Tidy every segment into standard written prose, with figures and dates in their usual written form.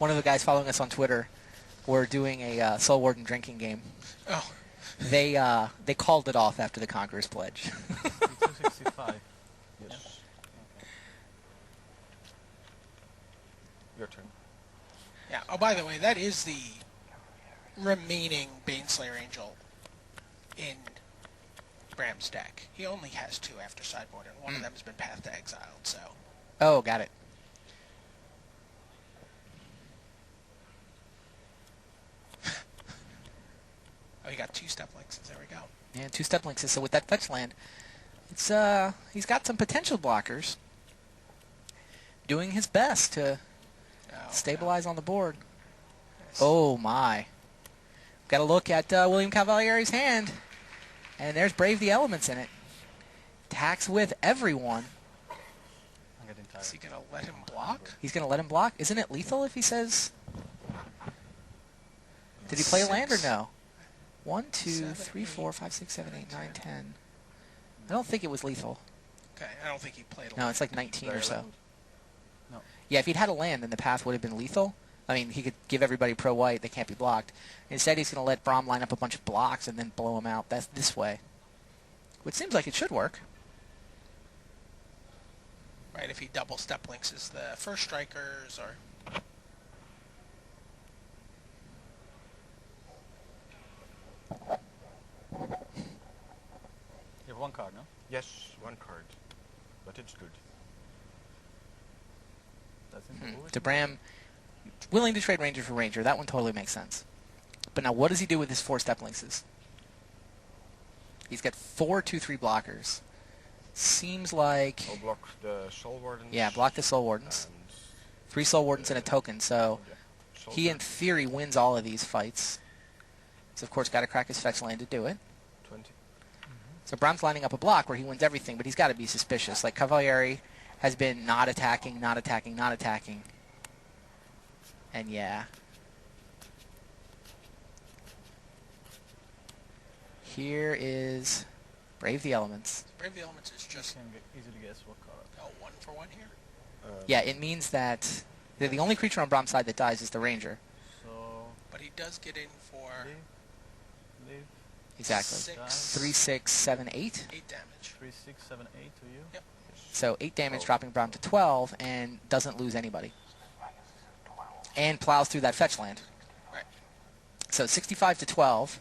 one of the guys following us on Twitter were doing a Soul Warden drinking game. Oh. They called it off after the Conqueror's Pledge. 265. Yes. Okay. Your turn. Yeah. Oh, by the way, that is the remaining Baneslayer Angel in Bram's deck. He only has 2 after sideboard, and one of them has been Path to Exiled, so... Oh, got it. Oh, he got 2 step links. There we go. Yeah, 2 step links. So with that fetch land, it's he's got some potential blockers. Doing his best to stabilize on the board. Yes. Oh my! Got to look at William Cavalieri's hand, and there's Brave the Elements in it. Attacks with everyone. I'm getting tired. Is he gonna let him block? He's gonna let him block. Isn't it lethal if he says? Did he play a land or no? 1, 2, 3, 4, 5, 6, 7, 8, 9, 10. I don't think it was lethal. Okay, I don't think he played a No, land. it's like 19 or so. No. Yeah, if he'd had a land, then the path would have been lethal. I mean, he could give everybody pro-white. They can't be blocked. Instead, he's going to let Brom line up a bunch of blocks and then blow them out. That's this way. Which seems like it should work. Right, if he double step links as the first strikers, or... You have 1 card, no? Yes, 1 card. But it's good. That's in the board. To Bram, willing to trade Ranger for Ranger. That one totally makes sense. But now what does he do with his 4 step links? He's got 4 2/3 blockers. Seems like... I'll block the Soul Wardens. Yeah, block the Soul Wardens. 3 Soul Wardens and a token, so Yeah. he in theory wins all of these fights. He's of course got to crack his fetch land to do it. 20. So Bram's lining up a block where he wins everything, but he's got to be suspicious. Like Cavalieri has been not attacking, not attacking, not attacking. And yeah. Here is Brave the Elements. Brave the Elements is just... You can easily guess what card. Oh, 1 for 1 here? Yeah, it means that the only creature on Brom's side that dies is the Ranger. So... But he does get in for... Leave. Exactly. 6, 3, 6, 7, 8. 8 damage. 3, 6, 7, 8 to you. Yep. So 8 damage, dropping Brom to 12, and doesn't lose anybody. And plows through that fetch land. Right. So 65 to 12.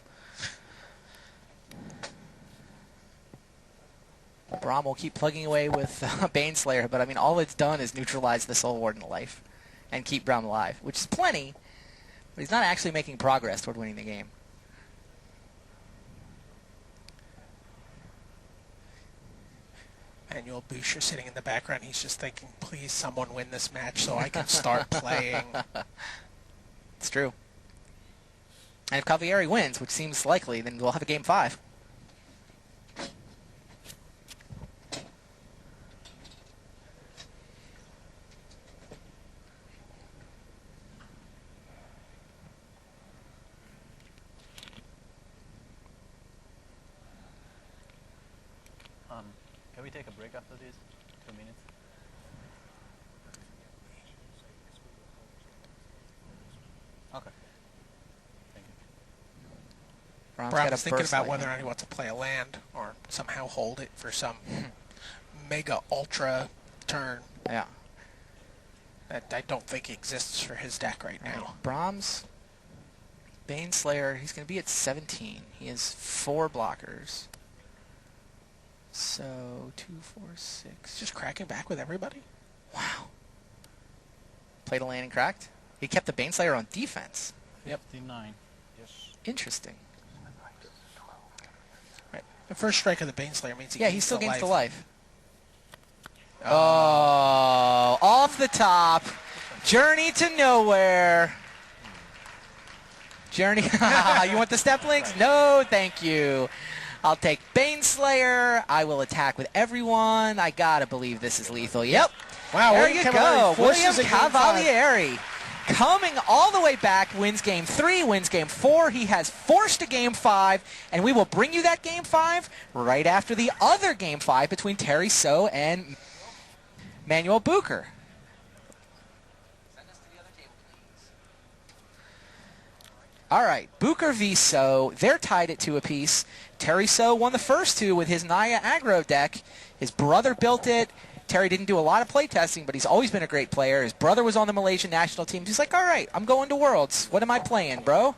Brom will keep plugging away with Baneslayer, but I mean, all it's done is neutralize the Soul Warden life and keep Brom alive, which is plenty, but he's not actually making progress toward winning the game. Manuel Bucher sitting in the background, he's just thinking, please someone win this match so I can start playing. It's true. And if Cavalieri wins, which seems likely, then we'll have a game 5. Can we take a break after this? 2 minutes? Okay. Thank you. Brom's Brom's got a thinking burst about lightning. whether or not he wants to play a land or somehow hold it for some mega ultra turn Yeah. that I don't think exists for his deck right now. Brom's Baneslayer, he's going to be at 17. He has 4 blockers. So 2, 4, 6. Just cracking back with everybody? Wow. Played a land and cracked. He kept the Baneslayer on defense. Yep. 59. Yes. Interesting. Right. The first strike of the Baneslayer means he Yeah, he gains still the gains life. the life. Oh, off the top. Journey to nowhere. Journey. You want the step links? No, thank you. I'll take Baneslayer. I will attack with everyone. I gotta believe this is lethal. Yep. Wow, There William you Cavalieri go. forces William a game 5. Cavalieri coming all the way back, wins game 3, wins game 4. He has forced a game 5, and we will bring you that game 5 right after the other game 5 between Terry So and Manuel Bucher. Send us to the other table, please. All right, Bucher v. So. They're tied at 2 apiece. Terry So won the first 2 with his Naya aggro deck. His brother built it. Terry didn't do a lot of play testing, but he's always been a great player. His brother was on the Malaysian national team. He's like, all right, I'm going to Worlds. What am I playing, bro?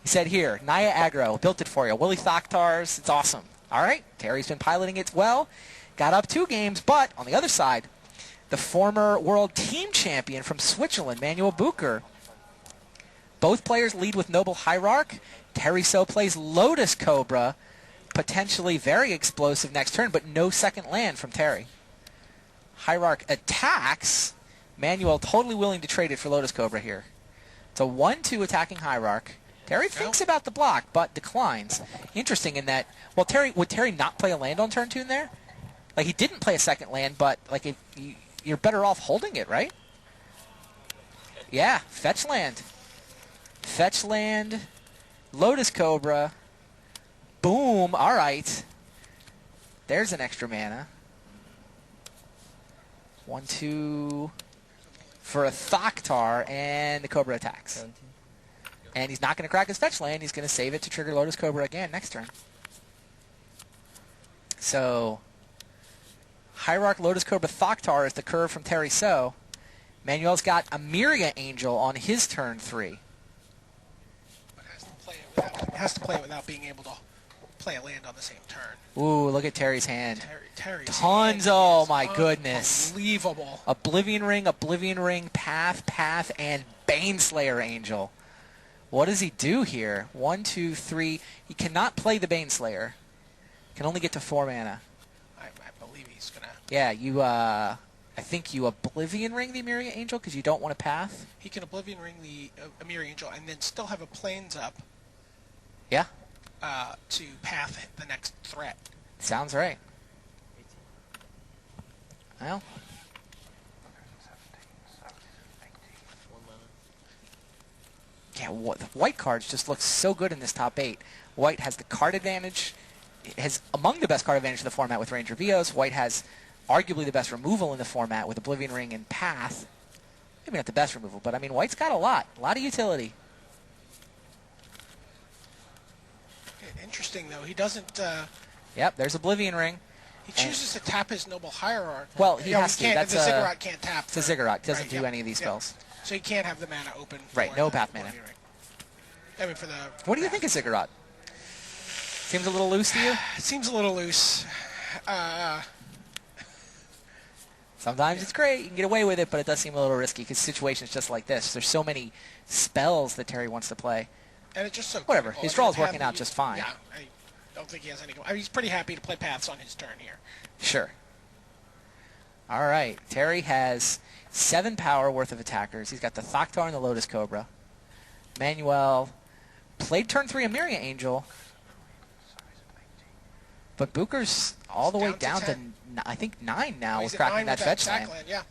He said, here, Naya aggro. Built it for you. Willie Thokhtars. It's awesome. All right, Terry's been piloting it well. Got up 2 games, but on the other side, the former world team champion from Switzerland, Manuel Bucher. Both players lead with Noble Hierarch. Terry So plays Lotus Cobra, potentially very explosive next turn, but no second land from Terry. Hierarch attacks. Manuel totally willing to trade it for Lotus Cobra here. It's a 1-2 attacking Hierarch. Terry thinks about the block, but declines. Interesting in that, well, would Terry not play a land on turn 2 in there? Like, he didn't play a second land, but, like, if you're better off holding it, right? Yeah, fetch land. Fetch land, Lotus Cobra. Boom, all right. There's an extra mana. 1-2 for a Thoktar, and the Cobra attacks. 17. And he's not going to crack his fetch land. He's going to save it to trigger Lotus Cobra again next turn. So, Hierarch, Lotus Cobra, Thoktar is the curve from Terry So. Manuel's got a Myria Angel on his turn 3. But has to play it without being able to play a land on the same turn. Ooh, look at Terry's hand. Terry's Tons, hand oh is my goodness. Unbelievable. Oblivion Ring, Path, and Baneslayer Angel. What does he do here? 1, 2, 3. He cannot play the Baneslayer. Can only get to 4 mana. I believe he's going to... Yeah, I think you Oblivion Ring the Myria Angel because you don't want a Path. He can Oblivion Ring the Amiri Angel and then still have a Plains up Yeah, to path the next threat. sounds right. Well, yeah, the white cards just look so good in this top 8. White has the card advantage, has among the best card advantage in the format with Ranger Vios. White has arguably the best removal in the format with Oblivion Ring and Path. Maybe not the best removal, but I mean, White's got a lot of utility. Interesting, though. He doesn't... Yep, there's Oblivion Ring. He chooses to tap his Noble Hierarch. Well, he has to. Can't, the Ziggurat can't tap. It's a Ziggurat. Doesn't right, do any of these spells. So he can't have the mana open. Right, no path mana. I mean, for the... What do you think of Ziggurat? Seems a little loose to you? It seems a little loose. Sometimes it's great. You can get away with it, but it does seem a little risky because situations just like this. There's so many spells that Terry wants to play. And it's just so whatever. critical. His draw is working out just fine. Yeah, I don't think he has any... I mean, he's pretty happy to play paths on his turn here. Sure. All right. Terry has 7 power worth of attackers. He's got the Thoktar and the Lotus Cobra. Manuel played turn 3 Myria Angel. But Bucher's all the way down to I think 9 now with cracking that fetch land. Yeah.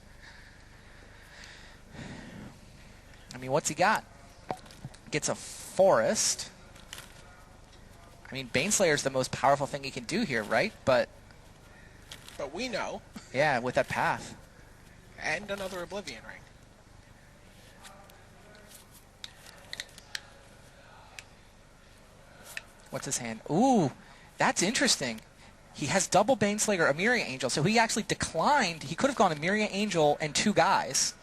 I mean, what's he got? Gets a forest. I mean, Baneslayer's the most powerful thing he can do here, right? But we know. Yeah, with that path. And another Oblivion Ring. What's his hand? Ooh, that's interesting. He has double Baneslayer, Myria Angel, so he actually declined. He could have gone Myria Angel and 2 guys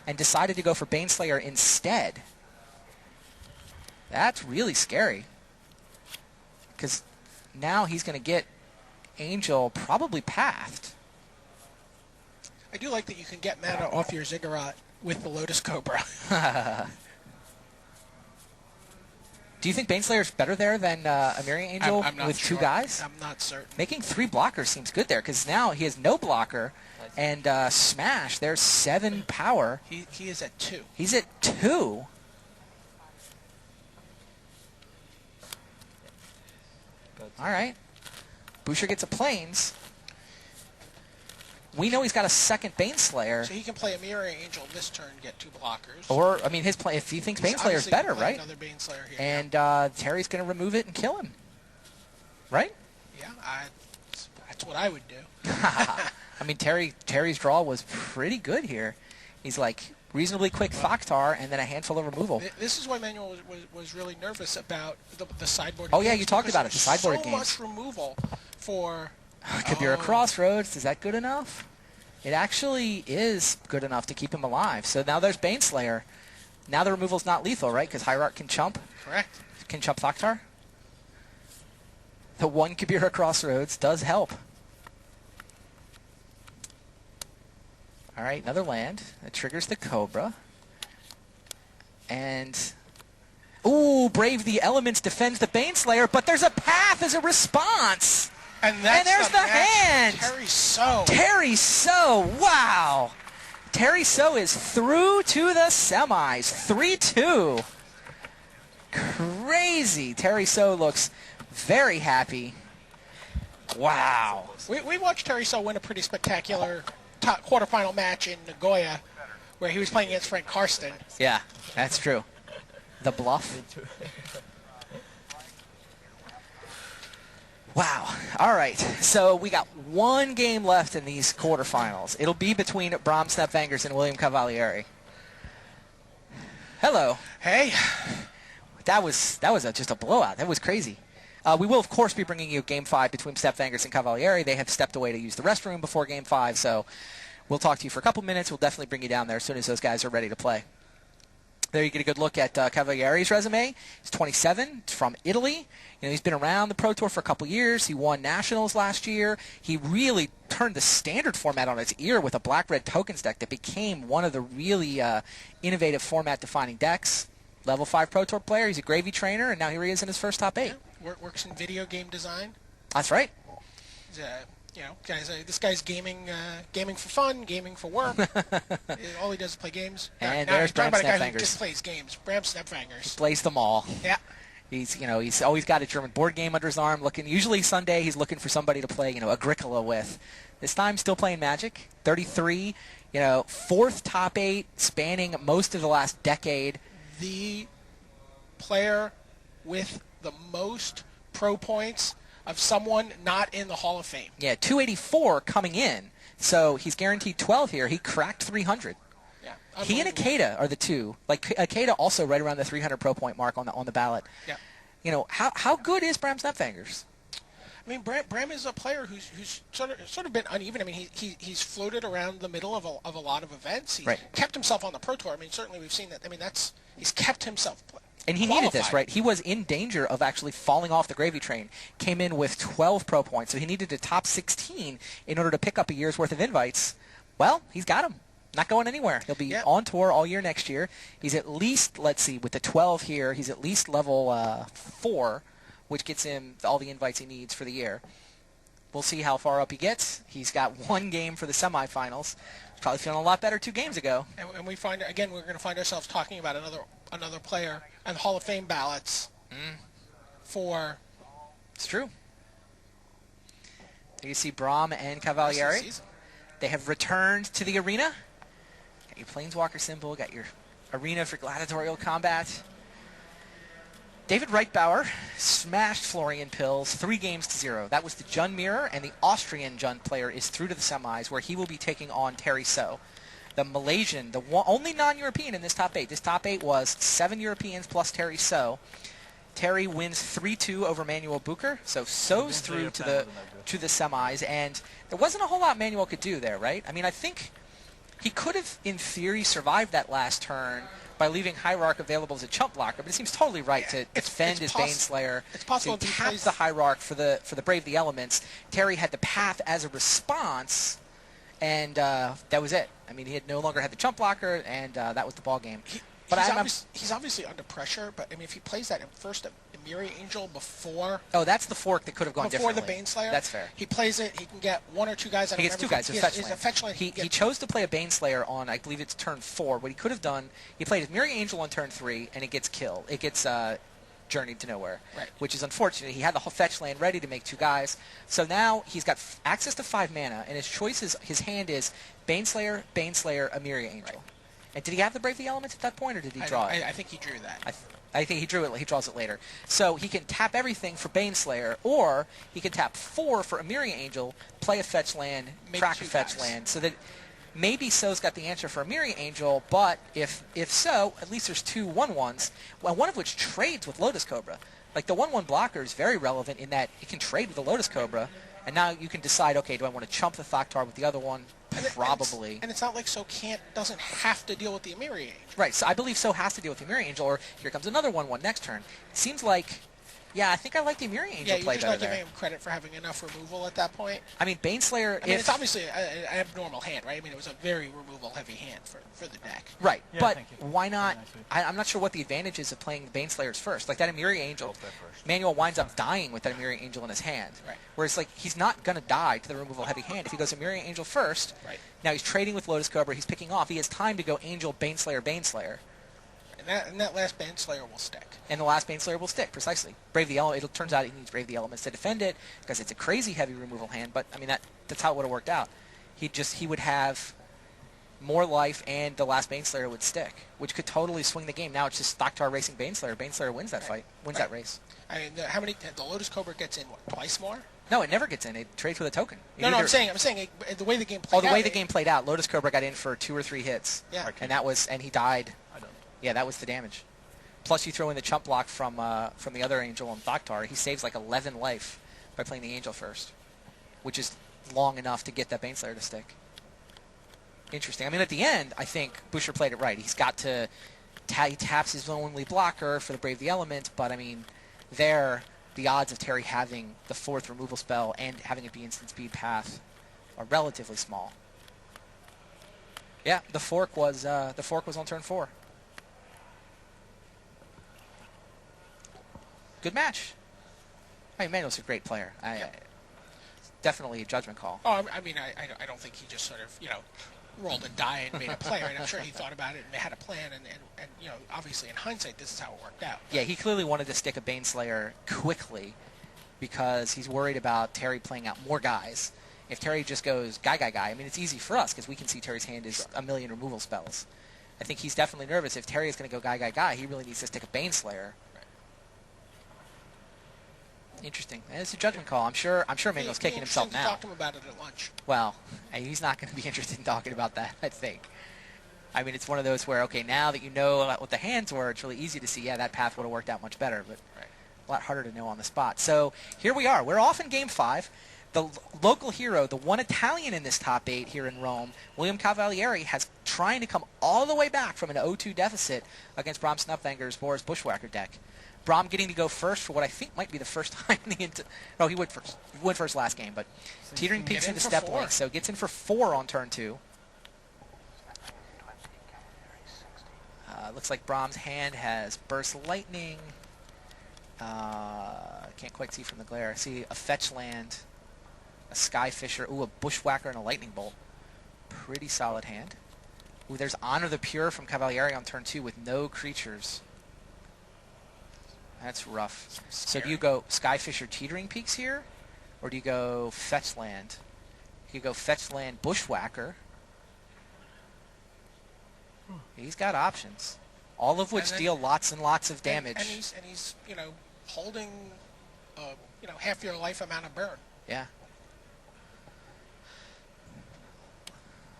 and decided to go for Baneslayer instead. That's really scary. Because now he's going to get Angel probably pathed. I do like that you can get mana off your Ziggurat with the Lotus Cobra. Do you think Baneslayer's better there than Myria Angel I'm not with sure. 2 guys? I'm not certain. Making 3 blockers seems good there because now he has no blocker. And Smash, there's 7 power. He is at 2. He's at 2. All right. Bucher gets a Plains. We know he's got a second Baneslayer. So he can play a Mirror Angel this turn, get 2 blockers. Or, I mean, his play, if he thinks Baneslayer's better, right? Another Baneslayer here. And Terry's going to remove it and kill him. Right? Yeah, that's what I would do. I mean, Terry's draw was pretty good here. He's like, reasonably quick Thoktar, and then a handful of removal. This is why Manuel was really nervous about the sideboard. Oh, yeah, you talked about it, the sideboard so games. much removal for... Kabira Crossroads, is that good enough? It actually is good enough to keep him alive. So now there's Baneslayer. Now the removal's not lethal, right? Because Hierarch can chump. Correct. Can chump Thoktar. The one Kabira Crossroads does help. All right, another land. That triggers the Cobra. And... Ooh, Brave the Elements defends the Baneslayer, but there's a path as a response! And there's the hand! Terry So. Terry So, wow! Terry So is through to the semis, 3-2. Crazy. Terry So looks very happy. Wow. We watched Terry So win a pretty spectacular quarterfinal match in Nagoya where he was playing against Frank Karsten. Yeah, that's true. The bluff. Wow. All right. So we got one game left in these quarterfinals. It'll be between Bromstad Bangers and William Cavalieri. Hello. Hey. That was just a blowout. That was crazy. We will, of course, be bringing you Game 5 between Step Bangers and Cavalieri. They have stepped away to use the restroom before Game 5, so we'll talk to you for a couple minutes. We'll definitely bring you down there as soon as those guys are ready to play. There you get a good look at Cavalieri's resume. He's 27, he's from Italy. You know, he's been around the Pro Tour for a couple years. He won Nationals last year. He really turned the standard format on its ear with a black-red tokens deck that became one of the really innovative format-defining decks. Level 5 Pro Tour player. He's a gravy trainer, and now here he is in his first top 8. Yeah, works in video game design. That's right. This guy's gaming for fun, gaming for work. All he does is play games. And now there's talking about a guy Bromstad who just plays games. Bromstad Bangers. Plays them all. Yeah. He's always got a German board game under his arm. Usually Sunday he's looking for somebody to play Agricola with. This time still playing Magic. 33. Fourth top 8, spanning most of the last decade. The player with the most pro points of someone not in the Hall of Fame. Yeah, 284 coming in. So he's guaranteed 12 here. He cracked 300. Yeah, he and Akeda are the two. Akeda also right around the 300 pro point mark on the ballot. Yeah. How good is Bromstad Bangers? I mean, Bram is a player who's sort of been uneven. I mean, he's floated around the middle of a lot of events. He's kept himself on the Pro Tour. I mean, certainly we've seen that. I mean, he's kept himself and he qualified. needed this, right? He was in danger of actually falling off the gravy train. Came in with 12 pro points, so he needed to top 16 in order to pick up a year's worth of invites. Well, he's got them. Not going anywhere. He'll be on tour all year next year. He's at least, let's see, with the 12 here, he's at least level 4, which gets him all the invites he needs for the year. We'll see how far up he gets. He's got one game for the semifinals. Probably feeling a lot better 2 games ago. And we find, again, we're going to find ourselves talking about another player and Hall of Fame ballots for... It's true. There you see Brom and Cavalieri. They have returned to the arena. Got your Planeswalker symbol, got your arena for gladiatorial combat. David Reitbauer smashed Florian Pills 3-0. That was the Jund Mirror, and the Austrian Jund player is through to the semis, where he will be taking on Terry So. The Malaysian, the only non-European in this top 8. This top 8 was 7 Europeans plus Terry So. Terry wins 3-2 over Manuel Bucher, so So's through to the semis, and there wasn't a whole lot Manuel could do there, right? I mean, I think he could have, in theory, survived that last turn by leaving Hierarch available as a chump blocker, but it seems totally right to defend his Baneslayer. It's possible to tap the Hierarch for the Brave the Elements. Terry had the path as a response, and that was it. I mean, he had no longer had the chump blocker, and that was the ball game. He's obviously under pressure, but I mean, if he plays that first Emiri Angel before... Oh, that's the fork that could have gone differently. Before the Baneslayer. That's fair. He plays it, he can get 1 or 2 guys. He gets 2 guys with fetch land. He chose to play a Baneslayer on, I believe it's turn 4. What he could have done, he played his Emiri Angel on turn 3, and it gets killed. It gets journeyed to nowhere, which is unfortunate. He had the fetch land ready to make 2 guys. So now he's got access to 5 mana, and his hand is Baneslayer, Emiri Angel. Right. And did he have the Brave the Elements at that point, or did he draw it? I think he drew that. I think he drew it. He draws it later. So he can tap everything for Baneslayer, or he can tap 4 for Emiri Angel, play a fetch land, crack a fetch land, so that maybe So's got the answer for a Mirror Angel, but if so, at least there's two 1/1s, well, one of which trades with Lotus Cobra. Like the 1/1 blocker is very relevant in that it can trade with the Lotus Cobra, and now you can decide, okay, do I want to chump the Thoktar with the other one? Probably. And it's not like So doesn't have to deal with the Mirror Angel. Right, so I believe So has to deal with the Mirror Angel, or here comes another 1/1 next turn. It seems like, yeah, I think I like the Mirror Angel Yeah, you're play just better not giving there. him credit for having enough removal at that point. I mean, Baneslayer, I mean, it's obviously an abnormal hand, right? I mean, it was a very removal-heavy hand for the deck. Right, Yeah, but thank you. why not? Very nice of you. I'm not sure what the advantage is of playing the Baneslayers first. Like that Mirror Angel, Go there first. Manuel winds up dying with that Mirror Angel in his hand. Right. Whereas, like, he's not going to die to the removal heavy hand if he goes a Mirror Angel first. Right. Now he's trading with Lotus Cobra. He's picking off. He has time to go Angel, Baneslayer. And that last Baneslayer will stick. And the last Baneslayer will stick, precisely. Brave the Elements. It turns out he needs Brave the Elements to defend it because it's a crazy heavy removal hand. But I mean that's how it would have worked out. He would have more life, and the last Baneslayer would stick, which could totally swing the game. Now it's just Thoktar racing Baneslayer. Baneslayer wins that fight, wins that race. I mean, the Lotus Cobra gets in what, twice more? No, it never gets in. It trades with a token. No, I'm saying the way the game played out. Oh, the way the game played out, Lotus Cobra got in for 2 or 3 hits. Yeah. And he died. I don't know. Yeah, that was the damage. Plus, you throw in the chump block from the other Angel on Thoktar. He saves like 11 life by playing the Angel first, which is long enough to get that Baneslayer to stick. Interesting. I mean, at the end, I think Bucher played it right. He's got to he taps his only blocker for the Brave the Element, but I mean, there the odds of Terry having the 4th removal spell and having it be instant speed path are relatively small. Yeah, the fork was on turn 4. Good match. I mean, Manuel's a great player. Definitely a judgment call. Oh, I mean, I don't think he just sort of, rolled a die and made a play, right? I'm sure he thought about it and they had a plan, and obviously in hindsight, this is how it worked out. Yeah, he clearly wanted to stick a Baneslayer quickly because he's worried about Terry playing out more guys. If Terry just goes guy, I mean, it's easy for us because we can see Terry's hand is a million removal spells. I think he's definitely nervous. If Terry is going to go guy, he really needs to stick a Baneslayer. Interesting. And it's a judgment call. I'm sure Manuel's kicking himself now. Talk to him about it at lunch. Well, he's not going to be interested in talking about that, I think. I mean, it's one of those where, okay, now that you know what the hands were, it's really easy to see, yeah, that path would have worked out much better, but a lot harder to know on the spot. So here we are. We're off in Game 5. The local hero, the one Italian in this top 8 here in Rome, William Cavalieri, has trying to come all the way back from an 0-2 deficit against Bromstad Bangers' Bushwhacker deck. Brom getting to go first for what I think might be the first time in the no, he went first. He went first last game, but teetering peaks into step link, so gets in for 4 on turn 2. Looks like Brom's hand has Burst Lightning. Can't quite see from the glare. I see a Fetch Land, a Skyfisher, a Bushwhacker, and a Lightning Bolt. Pretty solid hand. There's Honor the Pure from Cavalieri on turn 2 with no creatures. That's rough. So do you go Skyfisher Teetering Peaks here? Or do you go Fetch Land? You could go Fetch Land Bushwhacker. He's got options. All of which deal lots and lots of damage. And he's holding half your life amount of burn. Yeah.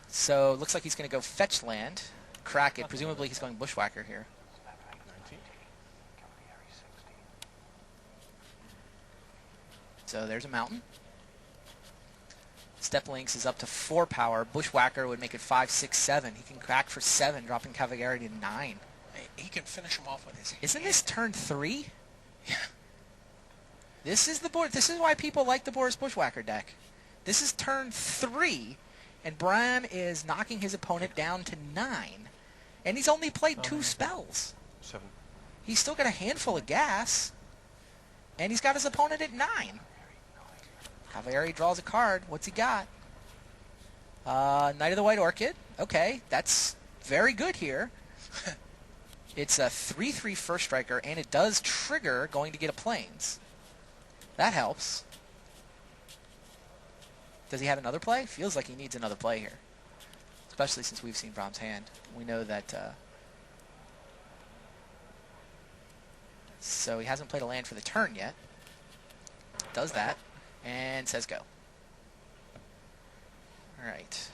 So looks like he's going to go Fetch Land, crack it. Presumably he's going Bushwhacker here. So there's a mountain. Step Links is up to 4 power. Bushwhacker would make it 5, 6, 7. He can crack for 7, dropping Cavalieri to 9. He can finish him off with his hand. Isn't this turn 3? Yeah. This is the board. This is why people like the Boris Bushwhacker deck. This is turn 3, and Bram is knocking his opponent down to 9. And he's only played 2 spells. 7. He's still got a handful of gas, and he's got his opponent at 9. Cavalieri draws a card. What's he got? Knight of the White Orchid. Okay, that's very good here. It's a 3/3 first striker, and it does trigger going to get a Plains. That helps. Does he have another play? Feels like he needs another play here. Especially since we've seen Brom's hand. We know that... so he hasn't played a land for the turn yet. Does that. And says go. Alright.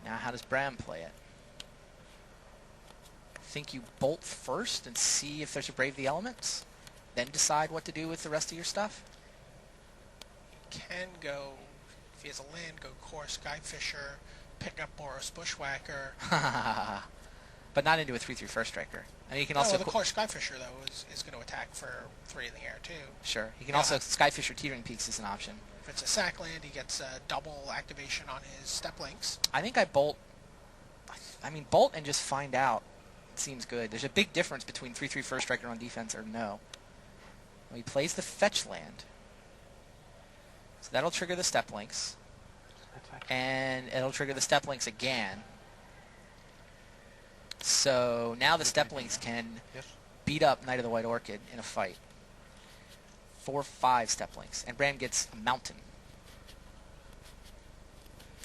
Now, how does Bram play it? Think you bolt first and see if there's a Brave the Elements? Then decide what to do with the rest of your stuff? Can go, if he has a land, go Core Skyfisher, pick up Boros Bushwhacker. But not into a 3/3 first striker. And you can Oh, also well, the Core Skyfisher, though, is going to attack for 3 in the air, too. Sure. You can Yeah. also Skyfisher Teetering Peaks is an option. If it's a sack land, he gets double activation on his step links. I think I bolt. I mean, bolt and just find out. It seems good. There's a big difference between 3/3 first striker on defense or no. Well, he plays the fetch land. So that'll trigger the step links. And it'll trigger the step links again. So now the step links can beat up Knight of the White Orchid in a fight. 4/5 step links. And Bram gets a mountain.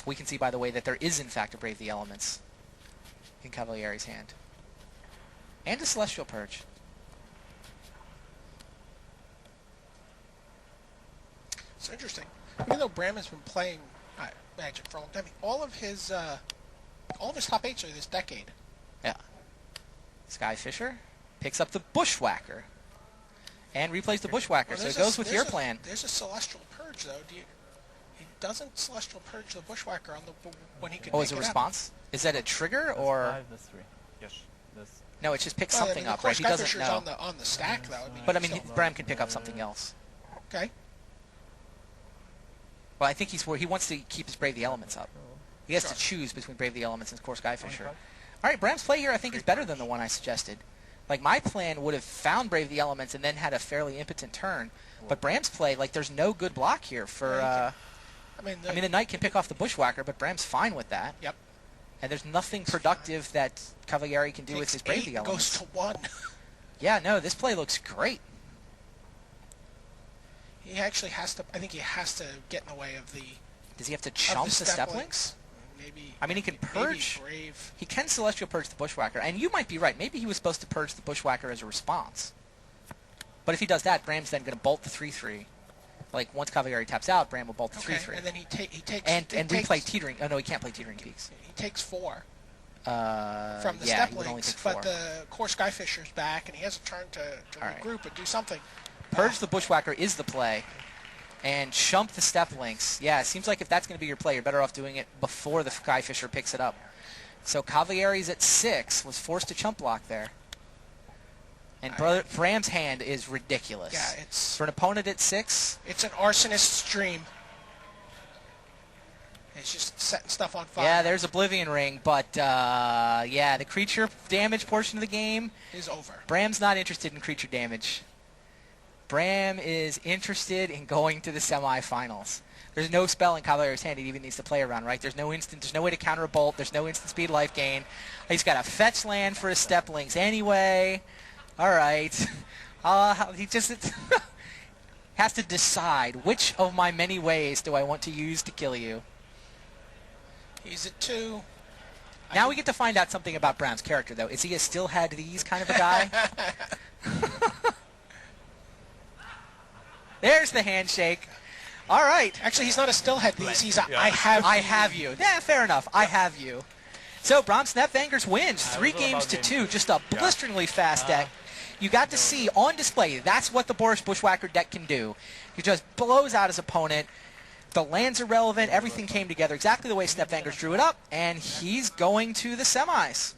We can see, by the way, that there is, in fact, a Brave the Elements in Cavalieri's hand. And a Celestial Purge. It's interesting. Even though Bram has been playing Magic for a long time, all of his top 8s are this decade. Yeah. Skyfisher picks up the Bushwhacker. And replays the Bushwhacker, so it goes with your plan. There's a Celestial Purge, though. He doesn't Celestial Purge the Bushwhacker on the when he could. Oh, make as a it response? Is that a trigger, or...? 5, that's 3. Yes. That's No, it just picks Well, something I mean, up, right? He doesn't know. on the stack, though. But, I mean, Bram can pick up something else. Okay. Well, I think he wants to keep his Brave the Elements up. He has Sure. to choose between Brave the Elements and Core Skyfisher. All right, Bram's play here, I think, is better than the one I suggested. Like, my plan would have found Brave the Elements and then had a fairly impotent turn. But Bram's play, like, there's no good block here for... I mean, the Knight can pick off the Bushwhacker, but Bram's fine with that. Yep. And there's nothing productive that Cavalieri can do with takes his Brave 8 the and Elements. goes to 1. Yeah, no, this play looks great. He actually has to. I think he has to get in the way of the. Does he have to chump the step links? Maybe. I mean, he can purge. Maybe Brave. He can Celestial Purge the Bushwhacker, and you might be right. Maybe he was supposed to purge the Bushwhacker as a response. But if he does that, Bram's then going to bolt the 3/3. Like, once Cavalieri taps out, Bram will bolt the 3/3. And then he takes. And replay Teetering. Oh, no, he can't play Teetering Peaks. He takes 4 From the yeah, step he would only links, take 4. but the Core Skyfisher's back, and he has a turn to right. regroup and do something. Purge the Bushwhacker is the play. And chump the step links. Yeah, it seems like if that's going to be your play, you're better off doing it before the Skyfisher picks it up. So Cavalieri's at 6, was forced to chump block there. And Bram's hand is ridiculous. Yeah, it's For an opponent at 6, an arsonist's dream. It's just setting stuff on fire. yeah, there's Oblivion Ring, but yeah, the creature damage portion of the game, Is over. Bram's not interested in creature damage. Bram is interested in going to the semifinals. There's no spell in Cavalier's hand he even needs to play around, right? There's no way to counter a bolt. There's no instant speed life gain. He's got a fetch land for his step links anyway. All right. He just has to decide which of my many ways do I want to use to kill you. He's at 2. Now we get to find out something about Bram's character, though. Is he a still had these kind of a guy? There's the handshake. All right. Actually, he's not a stillhead. He's a, Yeah. I have you. Yeah, fair enough. I have you. So Bromstad Bangers wins 3 it was all games about to game 2. Just a blisteringly fast deck. You got to see on display. That's what the Boros Bushwhacker deck can do. He just blows out his opponent. The lands are relevant. Everything came together exactly the way Snap Bangers drew it up, and he's going to the semis.